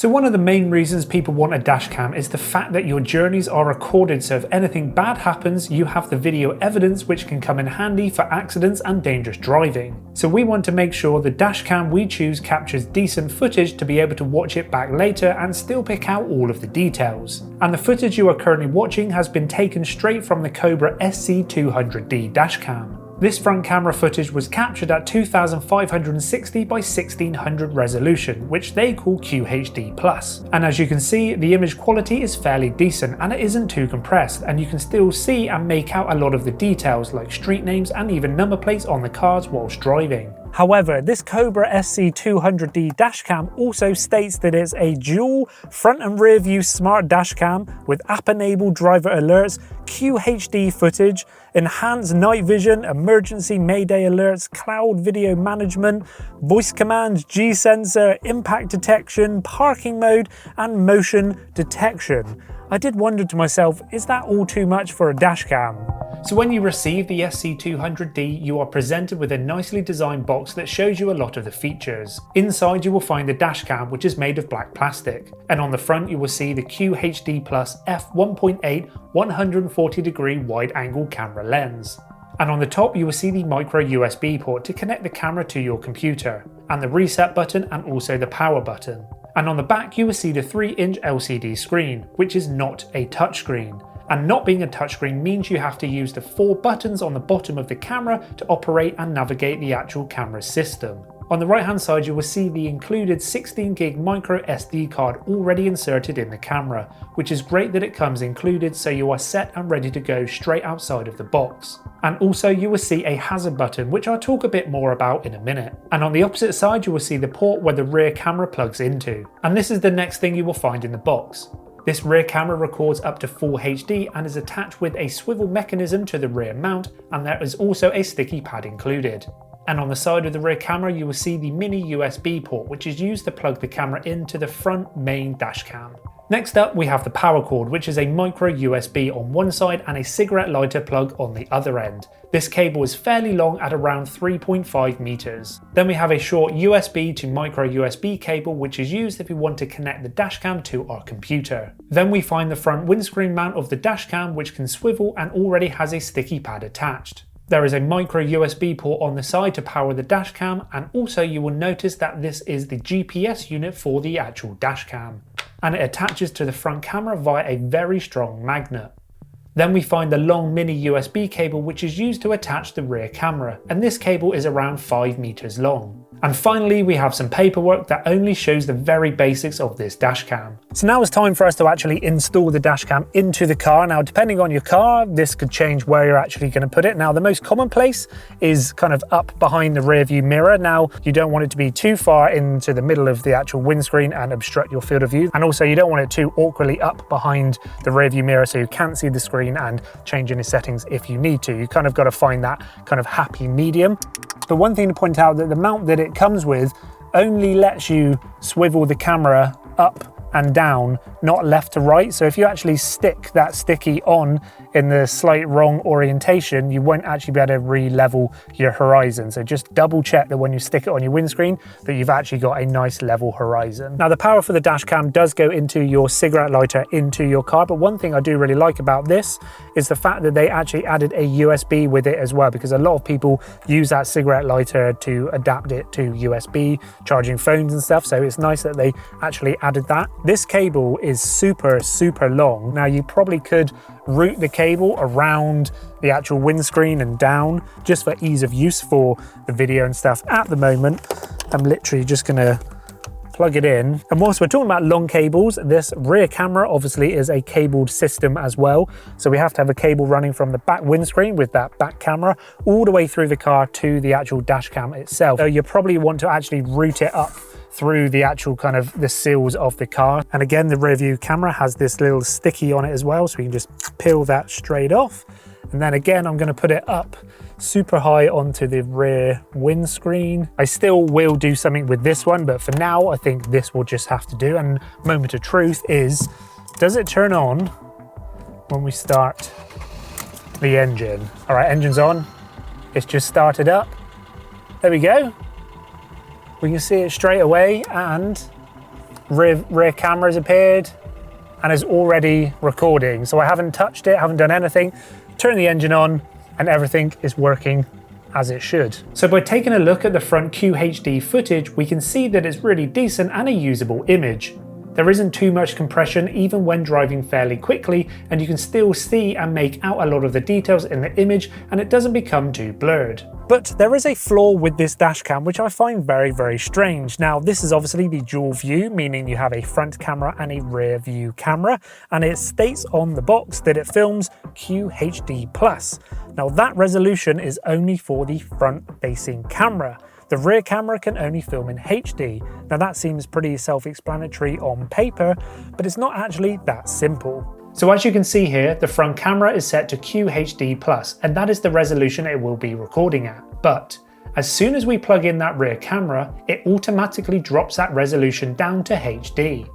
So one of the main reasons people want a dash cam is the fact that your journeys are recorded, so if anything bad happens, you have the video evidence which can come in handy for accidents and dangerous driving. So we want to make sure the dash cam we choose captures decent footage to be able to watch it back later and still pick out all of the details. And the footage you are currently watching has been taken straight from the Cobra SC 200D dash cam. This front camera footage was captured at 2560 by 1600 resolution, which they call QHD+. And as you can see, the image quality is fairly decent and it isn't too compressed, and you can still see and make out a lot of the details like street names and even number plates on the cars whilst driving. However, this Cobra SC 200D dashcam also states that it's a dual front and rear view smart dashcam with app-enabled driver alerts, QHD footage, enhanced night vision, emergency mayday alerts, cloud video management, voice commands, G-sensor, impact detection, parking mode, and motion detection. I did wonder to myself, is that all too much for a dashcam? So when you receive the SC200D, you are presented with a nicely designed box that shows you a lot of the features. Inside you will find the dashcam, which is made of black plastic, and on the front you will see the QHD+ f1.8 140-degree wide-angle camera lens. And on the top you will see the micro USB port to connect the camera to your computer, and the reset button and also the power button. And on the back you will see the 3-inch LCD screen, which is not a touchscreen. And not being a touchscreen means you have to use the 4 buttons on the bottom of the camera to operate and navigate the actual camera system. On the right hand side you will see the included 16GB micro SD card already inserted in the camera, which is great that it comes included, so you are set and ready to go straight outside of the box. And also you will see a hazard button, which I'll talk a bit more about in a minute. And on the opposite side you will see the port where the rear camera plugs into. And this is the next thing you will find in the box. This rear camera records up to Full HD and is attached with a swivel mechanism to the rear mount, and there is also a sticky pad included. And on the side of the rear camera you will see the mini USB port, which is used to plug the camera into the front main dash cam. Next up we have the power cord, which is a micro USB on one side and a cigarette lighter plug on the other end. This cable is fairly long at around 3.5 meters. Then we have a short USB to micro USB cable, which is used if we want to connect the dashcam to our computer. Then we find the front windscreen mount of the dashcam, which can swivel and already has a sticky pad attached. There is a micro USB port on the side to power the dashcam, and also you will notice that this is the GPS unit for the actual dashcam, and it attaches to the front camera via a very strong magnet. Then we find the long mini USB cable, which is used to attach the rear camera, and this cable is around 5 meters long. And finally we have some paperwork that only shows the very basics of this dashcam. So now it's time for us to actually install the dashcam into the car. Now depending on your car, this could change where you're actually going to put it. Now the most common place is kind of up behind the rear view mirror. Now you don't want it to be too far into the middle of the actual windscreen and obstruct your field of view. And also you don't want it too awkwardly up behind the rear view mirror so you can't see the screen and change any settings if you need to. You kind of got to find that kind of happy medium. But one thing to point out, that the mount that it comes with only lets you swivel the camera up and down, not left to right. So if you actually stick that sticky on in the slight wrong orientation, you won't actually be able to re-level your horizon. So just double check that when you stick it on your windscreen that you've actually got a nice level horizon. Now the power for the dash cam does go into your cigarette lighter into your car, but one thing I do really like about this is the fact that they actually added a USB with it as well, because a lot of people use that cigarette lighter to adapt it to USB, charging phones and stuff, so it's nice that they actually added that. This cable is super long. Now you probably could route the cable around the actual windscreen and down just for ease of use for the video and stuff. At the moment I'm literally just gonna plug it in. And whilst we're talking about long cables, this rear camera obviously is a cabled system as well, so we have to have a cable running from the back windscreen with that back camera all the way through the car to the actual dash cam itself. So you probably want to actually route it up through the actual kind of the sills of the car. And again, the rear view camera has this little sticky on it as well, so we can just peel that straight off. And then again, I'm going to put it up super high onto the rear windscreen. I still will do something with this one, but for now I think this will just have to do. And moment of truth is, does it turn on when we start the engine? All right, engine's on. It's just started up. There we go. We can see it straight away, and rear camera has appeared and is already recording. So I haven't touched it, haven't done anything. Turn the engine on and everything is working as it should. So by taking a look at the front QHD footage, we can see that it's really decent and a usable image. There isn't too much compression even when driving fairly quickly, and you can still see and make out a lot of the details in the image, and it doesn't become too blurred. But there is a flaw with this dashcam which I find very strange. Now this is obviously the dual view, meaning you have a front camera and a rear view camera, and it states on the box that it films QHD+. Now that resolution is only for the front facing camera. The rear camera can only film in HD. Now that seems pretty self-explanatory on paper, but it's not actually that simple. So as you can see here, the front camera is set to QHD+, and that is the resolution it will be recording at. But as soon as we plug in that rear camera, it automatically drops that resolution down to HD.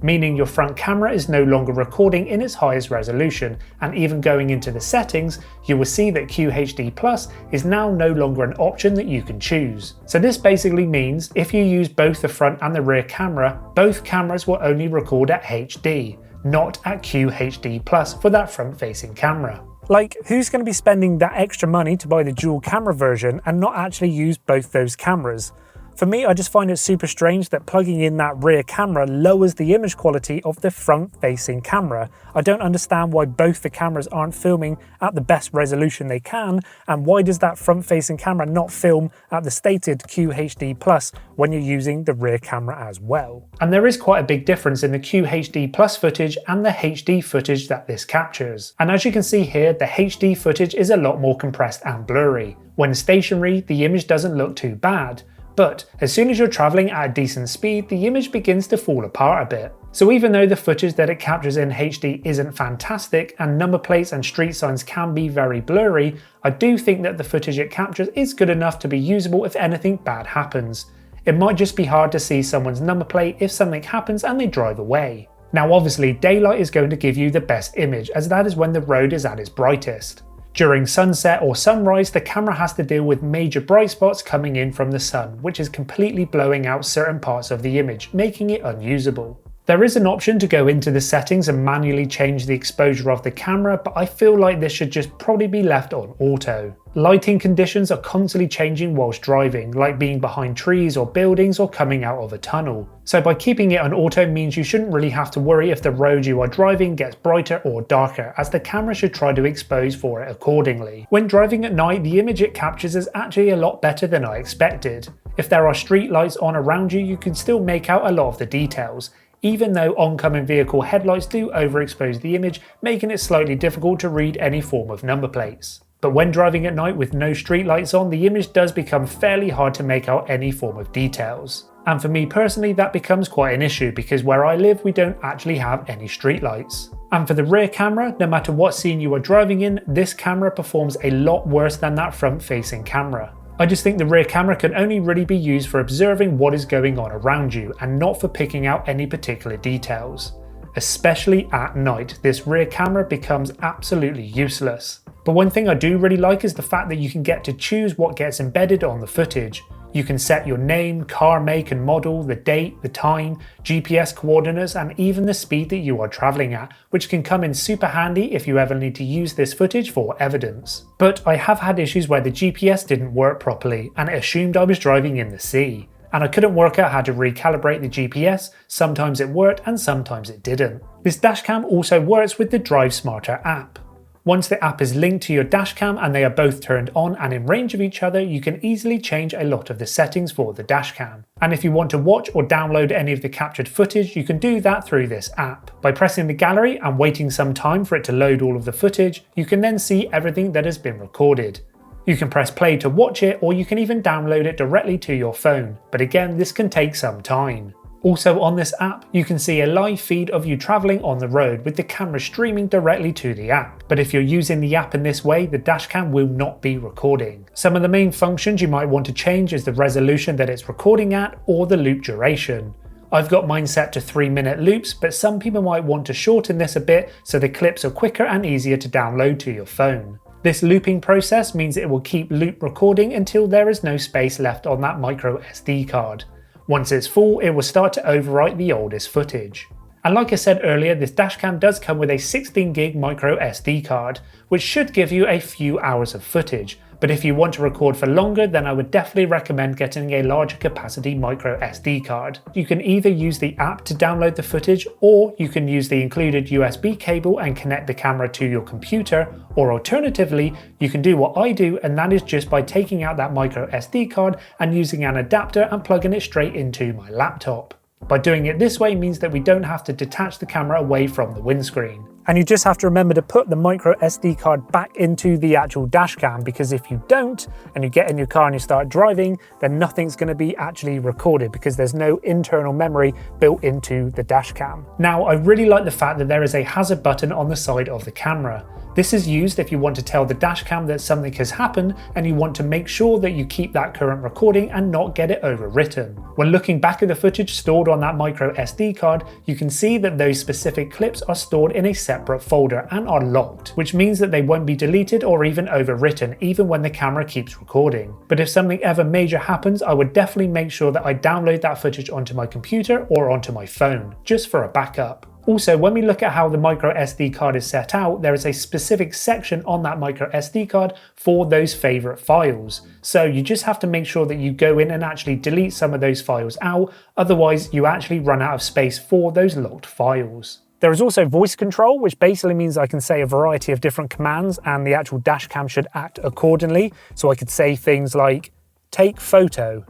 Meaning your front camera is no longer recording in its highest resolution, and even going into the settings, you will see that QHD+ is now no longer an option that you can choose. So this basically means if you use both the front and the rear camera, both cameras will only record at HD, not at QHD+ for that front facing camera. Like, who's going to be spending that extra money to buy the dual camera version and not actually use both those cameras? For me, I just find it super strange that plugging in that rear camera lowers the image quality of the front-facing camera. I don't understand why both the cameras aren't filming at the best resolution they can, and why does that front-facing camera not film at the stated QHD+ when you're using the rear camera as well? And there is quite a big difference in the QHD+ footage and the HD footage that this captures. And as you can see here, the HD footage is a lot more compressed and blurry. When stationary, the image doesn't look too bad. But as soon as you're travelling at a decent speed, the image begins to fall apart a bit. So even though the footage that it captures in HD isn't fantastic, and number plates and street signs can be very blurry, I do think that the footage it captures is good enough to be usable if anything bad happens. It might just be hard to see someone's number plate if something happens and they drive away. Now obviously, daylight is going to give you the best image, as that is when the road is at its brightest. During sunset or sunrise, the camera has to deal with major bright spots coming in from the sun, which is completely blowing out certain parts of the image, making it unusable. There is an option to go into the settings and manually change the exposure of the camera, but I feel like this should just probably be left on auto. Lighting conditions are constantly changing whilst driving, like being behind trees or buildings or coming out of a tunnel. So by keeping it on auto means you shouldn't really have to worry if the road you are driving gets brighter or darker, as the camera should try to expose for it accordingly. When driving at night, the image it captures is actually a lot better than I expected. If there are street lights on around you, you can still make out a lot of the details, even though oncoming vehicle headlights do overexpose the image, making it slightly difficult to read any form of number plates. But when driving at night with no street lights on, the image does become fairly hard to make out any form of details. And for me personally, that becomes quite an issue because where I live we don't actually have any street lights. And for the rear camera, no matter what scene you are driving in, this camera performs a lot worse than that front-facing camera. I just think the rear camera can only really be used for observing what is going on around you and not for picking out any particular details. Especially at night, this rear camera becomes absolutely useless. But one thing I do really like is the fact that you can get to choose what gets embedded on the footage. You can set your name, car make and model, the date, the time, GPS coordinates, and even the speed that you are travelling at, which can come in super handy if you ever need to use this footage for evidence. But I have had issues where the GPS didn't work properly and it assumed I was driving in the sea. And I couldn't work out how to recalibrate the GPS, sometimes it worked and sometimes it didn't. This dashcam also works with the Drive Smarter app. Once the app is linked to your dashcam and they are both turned on and in range of each other, you can easily change a lot of the settings for the dashcam. And if you want to watch or download any of the captured footage, you can do that through this app. By pressing the gallery and waiting some time for it to load all of the footage, you can then see everything that has been recorded. You can press play to watch it, or you can even download it directly to your phone, but again, this can take some time. Also on this app, you can see a live feed of you travelling on the road with the camera streaming directly to the app. But if you're using the app in this way, the dashcam will not be recording. Some of the main functions you might want to change is the resolution that it's recording at or the loop duration. I've got mine set to 3-minute loops, but some people might want to shorten this a bit so the clips are quicker and easier to download to your phone. This looping process means it will keep loop recording until there is no space left on that micro SD card. Once it's full, it will start to overwrite the oldest footage. And like I said earlier, this dashcam does come with a 16GB micro SD card, which should give you a few hours of footage. But if you want to record for longer, then I would definitely recommend getting a larger capacity micro SD card. You can either use the app to download the footage, or you can use the included USB cable and connect the camera to your computer, or alternatively, you can do what I do, and that is just by taking out that micro SD card and using an adapter and plugging it straight into my laptop. By doing it this way means that we don't have to detach the camera away from the windscreen. And you just have to remember to put the micro SD card back into the actual dashcam, because if you don't, and you get in your car and you start driving, then nothing's going to be actually recorded because there's no internal memory built into the dashcam. Now, I really like the fact that there is a hazard button on the side of the camera. This is used if you want to tell the dashcam that something has happened and you want to make sure that you keep that current recording and not get it overwritten. When looking back at the footage stored on that micro SD card, you can see that those specific clips are stored in a separate folder and are locked, which means that they won't be deleted or even overwritten even when the camera keeps recording. But if something ever major happens, I would definitely make sure that I download that footage onto my computer or onto my phone, just for a backup. Also, when we look at how the micro SD card is set out, there is a specific section on that micro SD card for those favorite files. So you just have to make sure that you go in and actually delete some of those files out, otherwise you actually run out of space for those locked files. There is also voice control, which basically means I can say a variety of different commands and the actual dashcam should act accordingly. So I could say things like, take photo,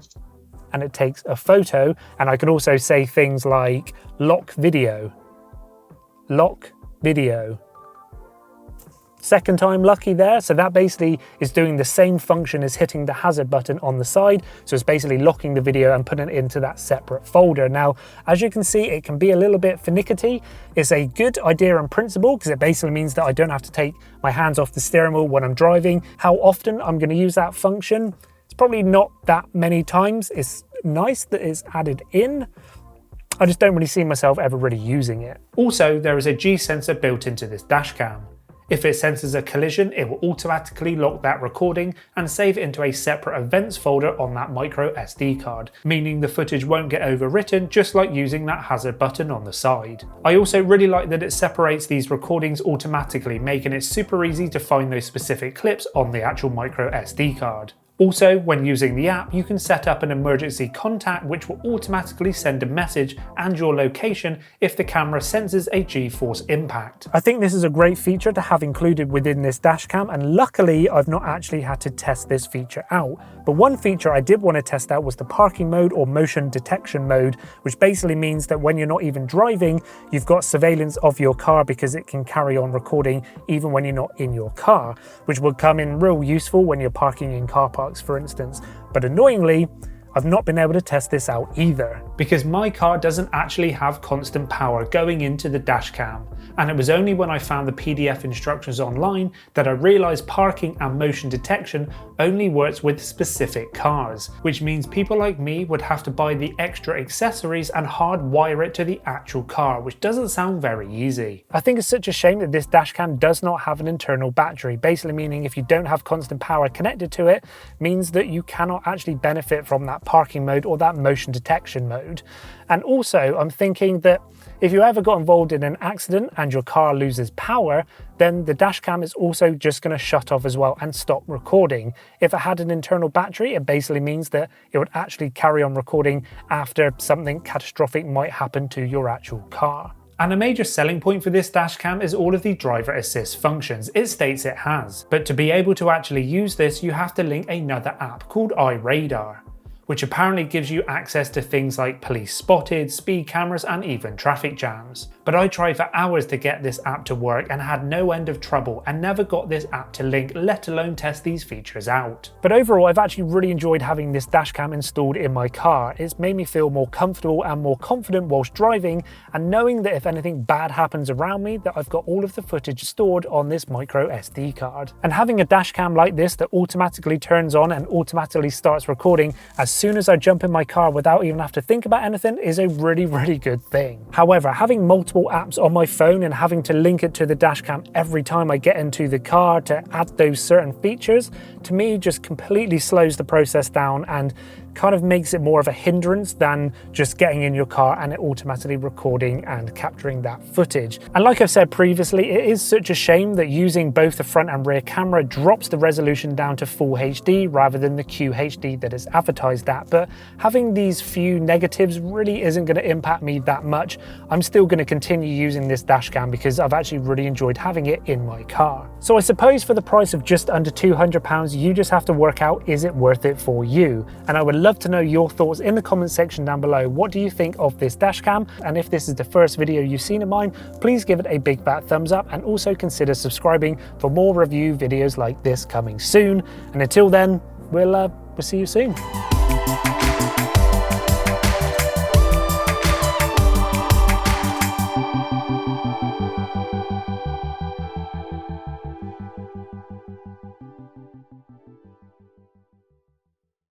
and it takes a photo, and I could also say things like, lock video. Lock video. Second time lucky there, so that basically is doing the same function as hitting the hazard button on the side, so it's basically locking the video and putting it into that separate folder. Now, as you can see, it can be a little bit finicky. It's a good idea in principle because it basically means that I don't have to take my hands off the steering wheel when I'm driving. How often I'm going to use that function? It's probably not that many times. It's nice that it's added in. I just don't really see myself ever really using it. Also, there is a G sensor built into this dashcam. If it senses a collision, it will automatically lock that recording and save it into a separate events folder on that micro SD card, meaning the footage won't get overwritten, just like using that hazard button on the side. I also really like that it separates these recordings automatically, making it super easy to find those specific clips on the actual micro SD card. Also, when using the app, you can set up an emergency contact which will automatically send a message and your location if the camera senses a G-force impact. I think this is a great feature to have included within this dashcam, and luckily I've not actually had to test this feature out. But one feature I did want to test out was the parking mode or motion detection mode, which basically means that when you're not even driving, you've got surveillance of your car because it can carry on recording even when you're not in your car, which will come in real useful when you're parking in car parks, for instance. But annoyingly, I've not been able to test this out either, because my car doesn't actually have constant power going into the dashcam, and it was only when I found the PDF instructions online that I realised parking and motion detection only works with specific cars, which means people like me would have to buy the extra accessories and hardwire it to the actual car, which doesn't sound very easy. I think it's such a shame that this dashcam does not have an internal battery, basically meaning if you don't have constant power connected to it, means that you cannot actually benefit from that parking mode or that motion detection mode. And also, I'm thinking that if you ever got involved in an accident and your car loses power, then the dashcam is also just going to shut off as well and stop recording. If it had an internal battery, it basically means that it would actually carry on recording after something catastrophic might happen to your actual car. And a major selling point for this dashcam is all of the driver assist functions it states it has. But to be able to actually use this, you have to link another app called iRadar, which apparently gives you access to things like police spotted, speed cameras, and even traffic jams. But I tried for hours to get this app to work and had no end of trouble and never got this app to link, let alone test these features out. But overall, I've actually really enjoyed having this dashcam installed in my car. It's made me feel more comfortable and more confident whilst driving, and knowing that if anything bad happens around me, that I've got all of the footage stored on this micro SD card. And having a dashcam like this that automatically turns on and automatically starts recording as soon as I jump in my car without even have to think about anything is a really good thing. However, having multiple apps on my phone and having to link it to the dashcam every time I get into the car to add those certain features, to me just completely slows the process down and kind of makes it more of a hindrance than just getting in your car and it automatically recording and capturing that footage. And like I've said previously, it is such a shame that using both the front and rear camera drops the resolution down to full HD rather than the QHD that is advertised at, but having these few negatives really isn't going to impact me that much. I'm still going to continue using this dash cam because I've actually really enjoyed having it in my car. So I suppose for the price of just under £200, you just have to work out, is it worth it for you? And I would love to know your thoughts in the comment section down below. What do you think of this dash cam? And if this is the first video you've seen of mine, please give it a big fat thumbs up and also consider subscribing for more review videos like this coming soon. And until then, we'll see you soon.